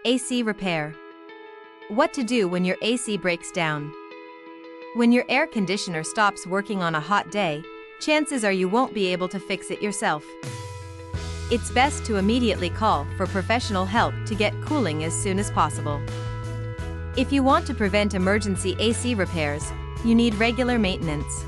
AC repair. What to do when your AC breaks down. When your air conditioner stops working on a hot day, chances are you won't be able to fix it yourself. It's best to immediately call for professional help to get cooling as soon as possible. If you want to prevent emergency AC repairs, you need regular maintenance.